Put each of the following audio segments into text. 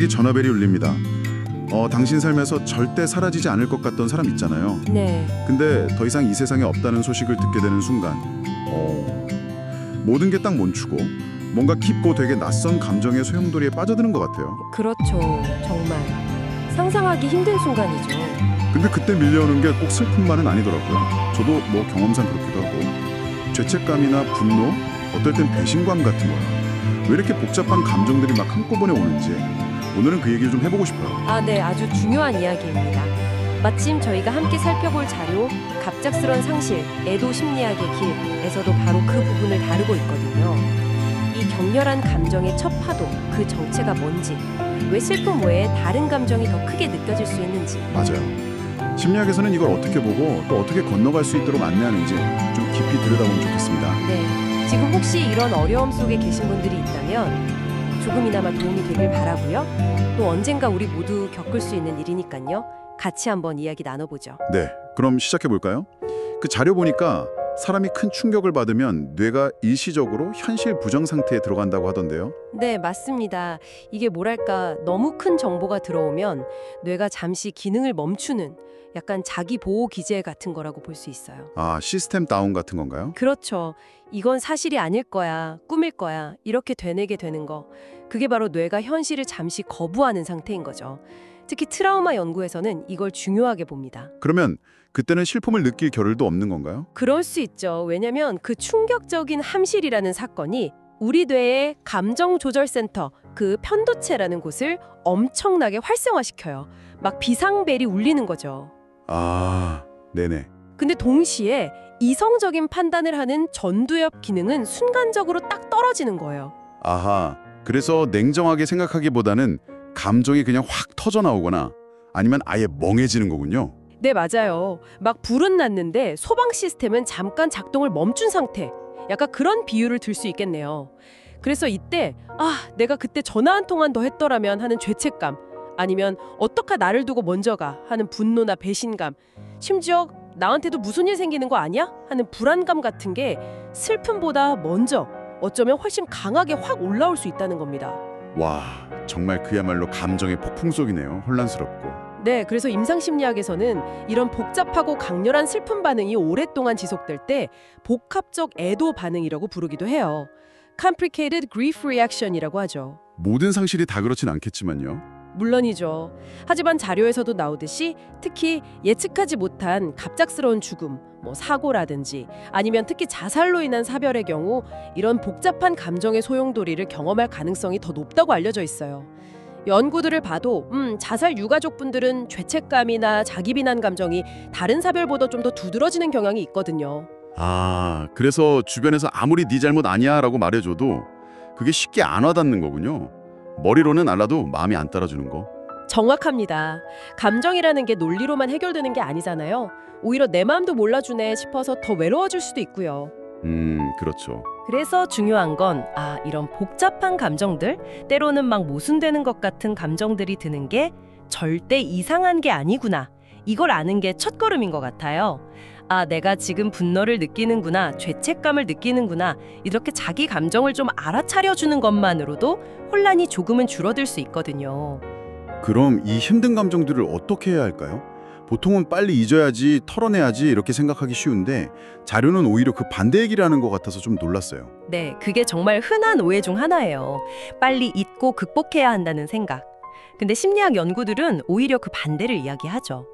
갑자기 전화벨이 울립니다. 당신 삶에서 절대 사라지지 않을 것 같던 사람 있잖아요. 네, 근데 더 이상 이 세상에 없다는 소식을 듣게 되는 순간 모든 게 딱 멈추고 뭔가 깊고 되게 낯선 감정의 소용돌이에 빠져드는 것 같아요. 그렇죠. 정말 상상하기 힘든 순간이죠. 근데 그때 밀려오는 게 꼭 슬픔만은 아니더라고요. 저도 뭐 경험상 그렇기도 하고 죄책감이나 분노, 어떨 땐 배신감 같은 거야. 왜 이렇게 복잡한 감정들이 막 한꺼번에 오는지 오늘은 그 얘기를 좀 해보고 싶어요. 네, 아주 중요한 이야기입니다. 마침 저희가 함께 살펴볼 자료 갑작스런 상실, 애도 심리학의 길에서도 바로 그 부분을 다루고 있거든요. 이 격렬한 감정의 첫 파도, 그 정체가 뭔지, 왜 슬픔 외에 다른 감정이 더 크게 느껴질 수 있는지. 맞아요. 심리학에서는 이걸 어떻게 보고 또 어떻게 건너갈 수 있도록 안내하는지 좀 깊이 들여다보면 좋겠습니다. 네, 지금 혹시 이런 어려움 속에 계신 분들이 있다면 조금이나마 도움이 되길 바라고요. 또 언젠가 우리 모두 겪을 수 있는 일이니까요. 같이 한번 이야기 나눠보죠. 네, 그럼 시작해볼까요? 그 자료 보니까 사람이 큰 충격을 받으면 뇌가 일시적으로 현실 부정 상태에 들어간다고 하던데요. 네, 맞습니다. 이게 뭐랄까, 너무 큰 정보가 들어오면 뇌가 잠시 기능을 멈추는 약간 자기 보호 기제 같은 거라고 볼 수 있어요. 시스템 다운 같은 건가요? 그렇죠. 이건 사실이 아닐 거야, 꿈일 거야, 이렇게 되뇌게 되는 거. 그게 바로 뇌가 현실을 잠시 거부하는 상태인 거죠. 특히 트라우마 연구에서는 이걸 중요하게 봅니다. 그러면 그때는 슬픔을 느낄 겨를도 없는 건가요? 그럴 수 있죠. 왜냐면 그 충격적인 함실이라는 사건이 우리 뇌의 감정조절센터, 그 편도체라는 곳을 엄청나게 활성화시켜요. 막 비상벨이 울리는 거죠. 네네. 근데 동시에 이성적인 판단을 하는 전두엽 기능은 순간적으로 딱 떨어지는 거예요. 그래서 냉정하게 생각하기보다는 감정이 그냥 확 터져 나오거나 아니면 아예 멍해지는 거군요. 네, 맞아요. 막 불은 났는데 소방 시스템은 잠깐 작동을 멈춘 상태. 약간 그런 비유를 들 수 있겠네요. 그래서 이때 내가 그때 전화 한 통만 더 했더라면 하는 죄책감, 아니면 어떡하 나를 두고 먼저 가 하는 분노나 배신감, 심지어 나한테도 무슨 일 생기는 거 아니야? 하는 불안감 같은 게 슬픔보다 먼저 어쩌면 훨씬 강하게 확 올라올 수 있다는 겁니다. 와, 정말 그야말로 감정의 폭풍 속이네요. 혼란스럽고. 네, 그래서 임상심리학에서는 이런 복잡하고 강렬한 슬픔 반응이 오랫동안 지속될 때 복합적 애도 반응이라고 부르기도 해요. Complicated Grief Reaction이라고 하죠. 모든 상실이 다 그렇진 않겠지만요. 물론이죠. 하지만 자료에서도 나오듯이 특히 예측하지 못한 갑작스러운 죽음, 사고라든지 아니면 특히 자살로 인한 사별의 경우 이런 복잡한 감정의 소용돌이를 경험할 가능성이 더 높다고 알려져 있어요. 연구들을 봐도 자살 유가족분들은 죄책감이나 자기 비난 감정이 다른 사별보다 좀 더 두드러지는 경향이 있거든요. 그래서 주변에서 아무리 네 잘못 아니야 라고 말해줘도 그게 쉽게 안 와닿는 거군요. 머리로는 알아도 마음이 안 따라주는 거. 정확합니다. 감정이라는 게 논리로만 해결되는 게 아니잖아요. 오히려 내 마음도 몰라주네 싶어서 더 외로워질 수도 있고요. 그렇죠. 그래서 중요한 건 이런 복잡한 감정들, 때로는 막 모순되는 것 같은 감정들이 드는 게 절대 이상한 게 아니구나. 이걸 아는 게 첫걸음인 것 같아요. 내가 지금 분노를 느끼는구나, 죄책감을 느끼는구나, 이렇게 자기 감정을 좀 알아차려주는 것만으로도 혼란이 조금은 줄어들 수 있거든요. 그럼 이 힘든 감정들을 어떻게 해야 할까요? 보통은 빨리 잊어야지, 털어내야지 이렇게 생각하기 쉬운데 자료는 오히려 그 반대 얘기를 하는 것 같아서 좀 놀랐어요. 네, 그게 정말 흔한 오해 중 하나예요. 빨리 잊고 극복해야 한다는 생각. 근데 심리학 연구들은 오히려 그 반대를 이야기하죠.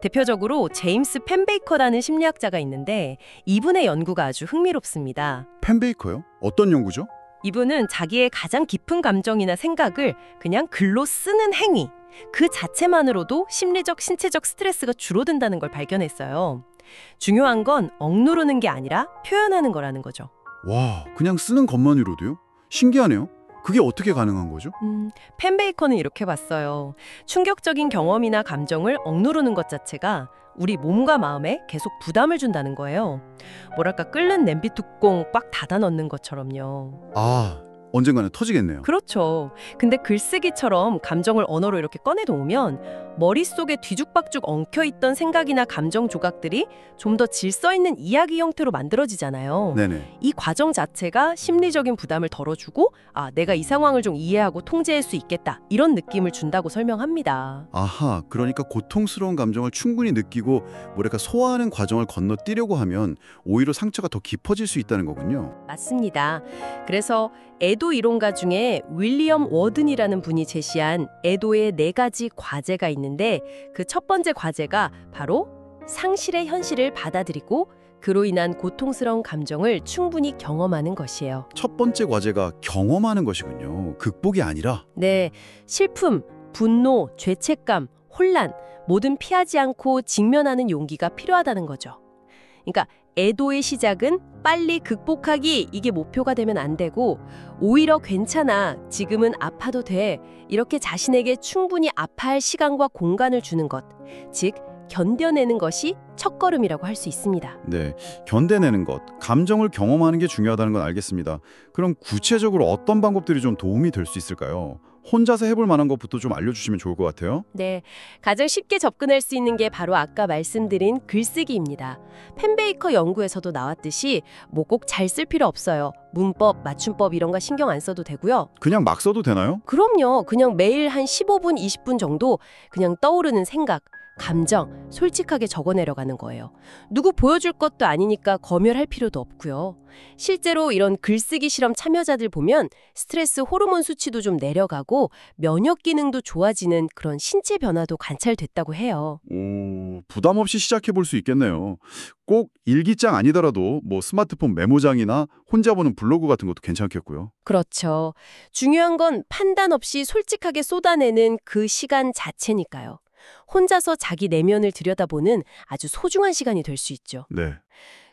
대표적으로 제임스 펜베이커라는 심리학자가 있는데 이분의 연구가 아주 흥미롭습니다. 펜베이커요? 어떤 연구죠? 이분은 자기의 가장 깊은 감정이나 생각을 그냥 글로 쓰는 행위, 그 자체만으로도 심리적, 신체적 스트레스가 줄어든다는 걸 발견했어요. 중요한 건 억누르는 게 아니라 표현하는 거라는 거죠. 와, 그냥 쓰는 것만으로도요? 신기하네요. 그게 어떻게 가능한 거죠? 펜베이커는 이렇게 봤어요. 충격적인 경험이나 감정을 억누르는 것 자체가 우리 몸과 마음에 계속 부담을 준다는 거예요. 뭐랄까 끓는 냄비 뚜껑 꽉 닫아 넣는 것처럼요. 언젠가는 터지겠네요. 그렇죠. 근데 글쓰기처럼 감정을 언어로 이렇게 꺼내놓으면 머릿속에 뒤죽박죽 엉켜있던 생각이나 감정 조각들이 좀 더 질서 있는 이야기 형태로 만들어지잖아요. 네네. 이 과정 자체가 심리적인 부담을 덜어주고 내가 이 상황을 좀 이해하고 통제할 수 있겠다. 이런 느낌을 준다고 설명합니다. 아하, 그러니까 고통스러운 감정을 충분히 느끼고 뭐랄까 소화하는 과정을 건너뛰려고 하면 오히려 상처가 더 깊어질 수 있다는 거군요. 맞습니다. 그래서 애도 이론가 중에 윌리엄 워든이라는 분이 제시한 애도의 4가지 과제가 있는데 그 첫 번째 과제가 바로 상실의 현실을 받아들이고 그로 인한 고통스러운 감정을 충분히 경험하는 것이에요. 첫 번째 과제가 경험하는 것이군요. 극복이 아니라. 네, 슬픔, 분노, 죄책감, 혼란 뭐든 피하지 않고 직면하는 용기가 필요하다는 거죠. 그러니까 애도의 시작은 빨리 극복하기 이게 목표가 되면 안 되고 오히려 괜찮아, 지금은 아파도 돼 이렇게 자신에게 충분히 아파할 시간과 공간을 주는 것, 즉 견뎌내는 것이 첫걸음이라고 할 수 있습니다. 네, 견뎌내는 것, 감정을 경험하는 게 중요하다는 건 알겠습니다. 그럼 구체적으로 어떤 방법들이 좀 도움이 될 수 있을까요? 혼자서 해볼 만한 것부터 좀 알려주시면 좋을 것 같아요. 네, 가장 쉽게 접근할 수 있는 게 바로 아까 말씀드린 글쓰기입니다. 펜베이커 연구에서도 나왔듯이 뭐 꼭 잘 쓸 필요 없어요. 문법, 맞춤법 이런 거 신경 안 써도 되고요. 그냥 막 써도 되나요? 그럼요. 그냥 매일 한 15분, 20분 정도 그냥 떠오르는 생각, 감정, 솔직하게 적어내려가는 거예요. 누구 보여줄 것도 아니니까 검열할 필요도 없고요. 실제로 이런 글쓰기 실험 참여자들 보면 스트레스 호르몬 수치도 좀 내려가고 면역 기능도 좋아지는 그런 신체 변화도 관찰됐다고 해요. 오, 부담 없이 시작해 볼 수 있겠네요. 꼭 일기장 아니더라도 뭐 스마트폰 메모장이나 혼자 보는 블로그 같은 것도 괜찮겠고요. 그렇죠. 중요한 건 판단 없이 솔직하게 쏟아내는 그 시간 자체니까요. 혼자서 자기 내면을 들여다보는 아주 소중한 시간이 될 수 있죠. 네.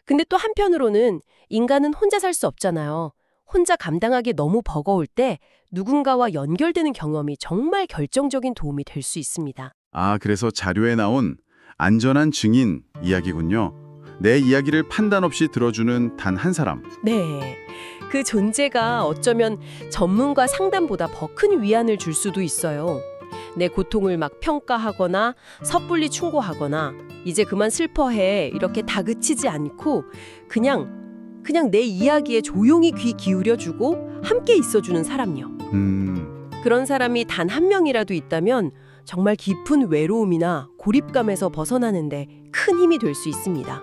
근데 또 한편으로는 인간은 혼자 살 수 없잖아요. 혼자 감당하기 너무 버거울 때 누군가와 연결되는 경험이 정말 결정적인 도움이 될 수 있습니다. 아, 그래서 자료에 나온 안전한 증인 이야기군요. 내 이야기를 판단 없이 들어주는 단 한 사람. 네. 그 존재가 어쩌면 전문가 상담보다 더 큰 위안을 줄 수도 있어요. 내 고통을 막 평가하거나 섣불리 충고하거나 이제 그만 슬퍼해 이렇게 다그치지 않고 그냥 내 이야기에 조용히 귀 기울여주고 함께 있어주는 사람요. 그런 사람이 단 한 명이라도 있다면 정말 깊은 외로움이나 고립감에서 벗어나는데 큰 힘이 될 수 있습니다.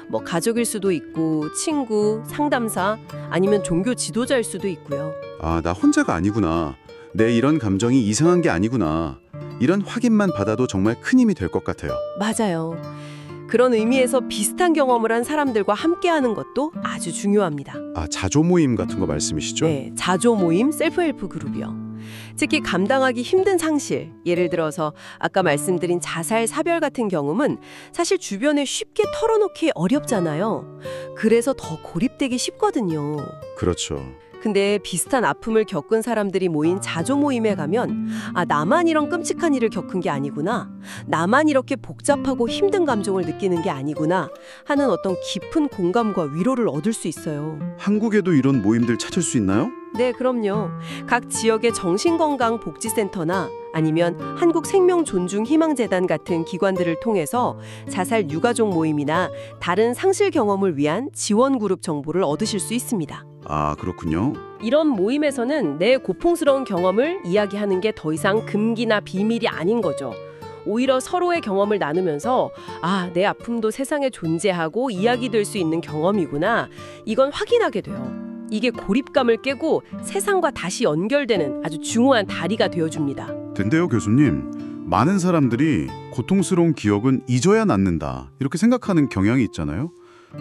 뭐 가족일 수도 있고 친구, 상담사 아니면 종교 지도자일 수도 있고요. 아, 나 혼자가 아니구나. 내 이런 감정이 이상한 게 아니구나. 이런 확인만 받아도 정말 큰 힘이 될 것 같아요. 맞아요. 그런 의미에서 비슷한 경험을 한 사람들과 함께하는 것도 아주 중요합니다. 아, 자조 모임 같은 거 말씀이시죠? 네, 자조 모임, 셀프헬프 그룹이요. 특히 감당하기 힘든 상실, 예를 들어서 아까 말씀드린 자살, 사별 같은 경험은 사실 주변에 쉽게 털어놓기 어렵잖아요. 그래서 더 고립되기 쉽거든요. 그렇죠. 근데 비슷한 아픔을 겪은 사람들이 모인 자조 모임에 가면 나만 이런 끔찍한 일을 겪은 게 아니구나. 나만 이렇게 복잡하고 힘든 감정을 느끼는 게 아니구나 하는 어떤 깊은 공감과 위로를 얻을 수 있어요. 한국에도 이런 모임들 찾을 수 있나요? 네, 그럼요. 각 지역의 정신건강복지센터나 아니면 한국생명존중희망재단 같은 기관들을 통해서 자살 유가족 모임이나 다른 상실 경험을 위한 지원그룹 정보를 얻으실 수 있습니다. 아, 그렇군요. 이런 모임에서는 내 고통스러운 경험을 이야기하는 게 더 이상 금기나 비밀이 아닌 거죠. 오히려 서로의 경험을 나누면서 내 아픔도 세상에 존재하고 이야기될 수 있는 경험이구나. 이건 확인하게 돼요. 이게 고립감을 깨고 세상과 다시 연결되는 아주 중요한 다리가 되어줍니다. 근데요, 교수님. 많은 사람들이 고통스러운 기억은 잊어야 낫는다. 이렇게 생각하는 경향이 있잖아요.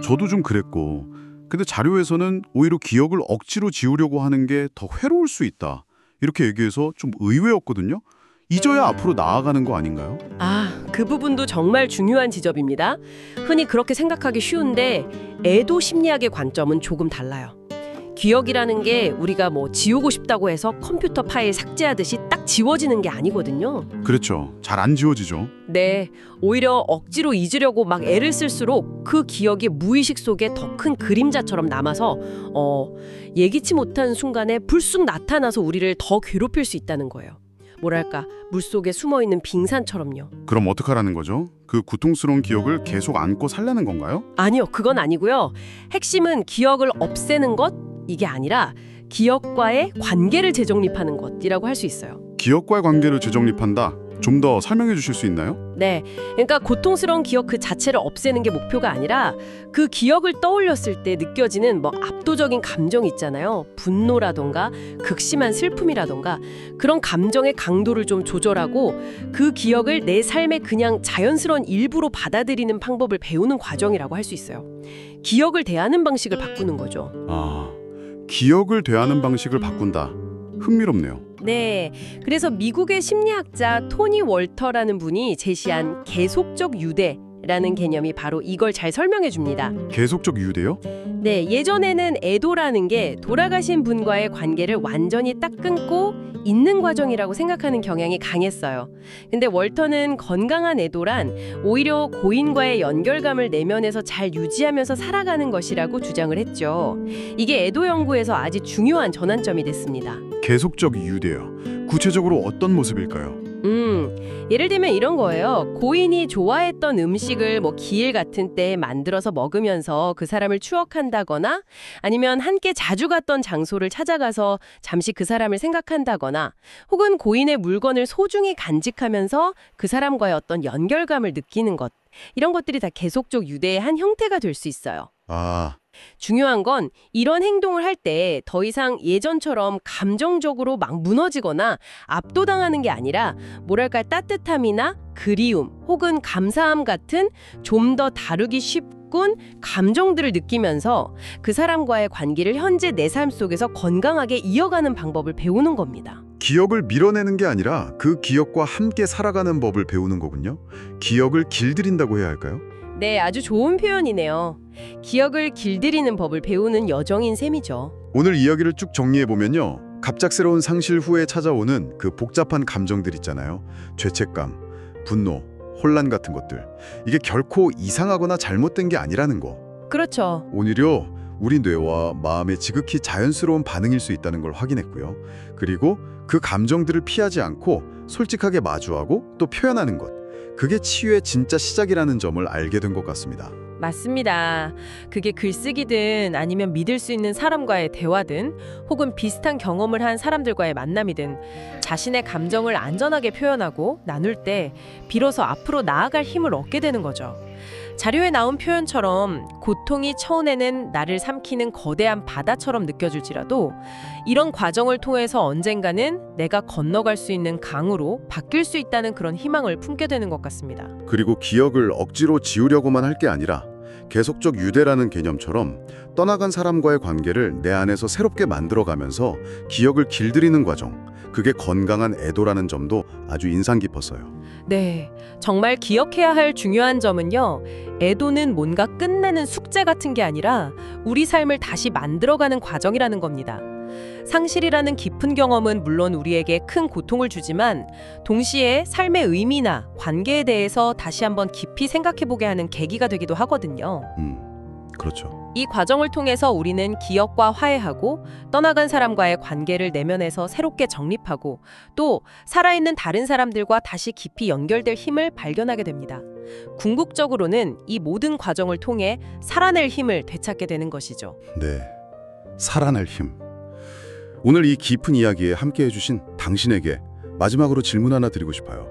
저도 좀 그랬고. 근데 자료에서는 오히려 기억을 억지로 지우려고 하는 게 더 괴로울 수 있다. 이렇게 얘기해서 좀 의외였거든요. 잊어야 앞으로 나아가는 거 아닌가요? 그 부분도 정말 중요한 지적입니다. 흔히 그렇게 생각하기 쉬운데 애도 심리학의 관점은 조금 달라요. 기억이라는 게 우리가 뭐 지우고 싶다고 해서 컴퓨터 파일 삭제하듯이 딱 지워지는 게 아니거든요. 그렇죠. 잘 안 지워지죠. 네, 오히려 억지로 잊으려고 막 애를 쓸수록 그 기억이 무의식 속에 더 큰 그림자처럼 남아서 예기치 못한 순간에 불쑥 나타나서 우리를 더 괴롭힐 수 있다는 거예요. 뭐랄까, 물속에 숨어있는 빙산처럼요. 그럼 어떡하라는 거죠? 그 고통스러운 기억을 계속 안고 살라는 건가요? 아니요, 그건 아니고요. 핵심은 기억을 없애는 것, 이게 아니라 기억과의 관계를 재정립하는 것이라고 할 수 있어요. 기억과의 관계를 재정립한다. 좀 더 설명해 주실 수 있나요? 네, 그러니까 고통스러운 기억 그 자체를 없애는 게 목표가 아니라 그 기억을 떠올렸을 때 느껴지는 뭐 압도적인 감정이 있잖아요. 분노라던가 극심한 슬픔이라던가 그런 감정의 강도를 좀 조절하고 그 기억을 내 삶의 그냥 자연스러운 일부로 받아들이는 방법을 배우는 과정이라고 할 수 있어요. 기억을 대하는 방식을 바꾸는 거죠. 아, 기억을 대하는 방식을 바꾼다. 흥미롭네요. 네, 그래서 미국의 심리학자 토니 월터라는 분이 제시한 계속적 유대라는 개념이 바로 이걸 잘 설명해 줍니다. 계속적 유대요? 네, 예전에는 애도라는 게 돌아가신 분과의 관계를 완전히 딱 끊고 있는 과정이라고 생각하는 경향이 강했어요. 근데 월터는 건강한 애도란 오히려 고인과의 연결감을 내면에서 잘 유지하면서 살아가는 것이라고 주장을 했죠. 이게 애도 연구에서 아주 중요한 전환점이 됐습니다. 계속적 유대요. 구체적으로 어떤 모습일까요? 예를 들면 이런 거예요. 고인이 좋아했던 음식을 뭐 기일 같은 때에 만들어서 먹으면서 그 사람을 추억한다거나 아니면 함께 자주 갔던 장소를 찾아가서 잠시 그 사람을 생각한다거나 혹은 고인의 물건을 소중히 간직하면서 그 사람과의 어떤 연결감을 느끼는 것. 이런 것들이 다 계속적 유대의 한 형태가 될 수 있어요. 아, 중요한 건 이런 행동을 할 때 더 이상 예전처럼 감정적으로 막 무너지거나 압도당하는 게 아니라 뭐랄까 따뜻함이나 그리움 혹은 감사함 같은 좀 더 다루기 쉽군 감정들을 느끼면서 그 사람과의 관계를 현재 내 삶 속에서 건강하게 이어가는 방법을 배우는 겁니다. 기억을 밀어내는 게 아니라 그 기억과 함께 살아가는 법을 배우는 거군요. 기억을 길들인다고 해야 할까요? 네, 아주 좋은 표현이네요. 기억을 길들이는 법을 배우는 여정인 셈이죠. 오늘 이야기를 쭉 정리해보면요. 갑작스러운 상실 후에 찾아오는 그 복잡한 감정들 있잖아요. 죄책감, 분노, 혼란 같은 것들. 이게 결코 이상하거나 잘못된 게 아니라는 거. 그렇죠. 오히려 우리 뇌와 마음의 지극히 자연스러운 반응일 수 있다는 걸 확인했고요. 그리고 그 감정들을 피하지 않고 솔직하게 마주하고 또 표현하는 것. 그게 치유의 진짜 시작이라는 점을 알게 된 것 같습니다. 맞습니다. 그게 글쓰기든 아니면 믿을 수 있는 사람과의 대화든 혹은 비슷한 경험을 한 사람들과의 만남이든 자신의 감정을 안전하게 표현하고 나눌 때 비로소 앞으로 나아갈 힘을 얻게 되는 거죠. 자료에 나온 표현처럼 고통이 처음에는 나를 삼키는 거대한 바다처럼 느껴질지라도 이런 과정을 통해서 언젠가는 내가 건너갈 수 있는 강으로 바뀔 수 있다는 그런 희망을 품게 되는 것 같습니다. 그리고 기억을 억지로 지우려고만 할 게 아니라 계속적 유대라는 개념처럼 떠나간 사람과의 관계를 내 안에서 새롭게 만들어가면서 기억을 길들이는 과정, 그게 건강한 애도라는 점도 아주 인상 깊었어요. 네, 정말 기억해야 할 중요한 점은요. 애도는 뭔가 끝나는 숙제 같은 게 아니라 우리 삶을 다시 만들어가는 과정이라는 겁니다. 상실이라는 깊은 경험은 물론 우리에게 큰 고통을 주지만 동시에 삶의 의미나 관계에 대해서 다시 한번 깊이 생각해보게 하는 계기가 되기도 하거든요. 그렇죠. 이 과정을 통해서 우리는 기억과 화해하고 떠나간 사람과의 관계를 내면에서 새롭게 정립하고 또 살아있는 다른 사람들과 다시 깊이 연결될 힘을 발견하게 됩니다. 궁극적으로는 이 모든 과정을 통해 살아낼 힘을 되찾게 되는 것이죠. 네, 살아낼 힘. 오늘 이 깊은 이야기에 함께해 주신 당신에게 마지막으로 질문 하나 드리고 싶어요.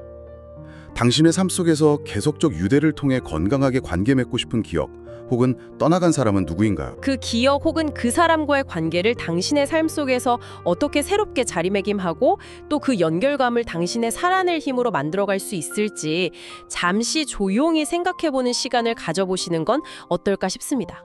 당신의 삶 속에서 계속적 유대를 통해 건강하게 관계 맺고 싶은 기억 혹은 떠나간 사람은 누구인가요? 그 기억 혹은 그 사람과의 관계를 당신의 삶 속에서 어떻게 새롭게 자리매김하고 또 그 연결감을 당신의 살아낼 힘으로 만들어갈 수 있을지 잠시 조용히 생각해보는 시간을 가져보시는 건 어떨까 싶습니다.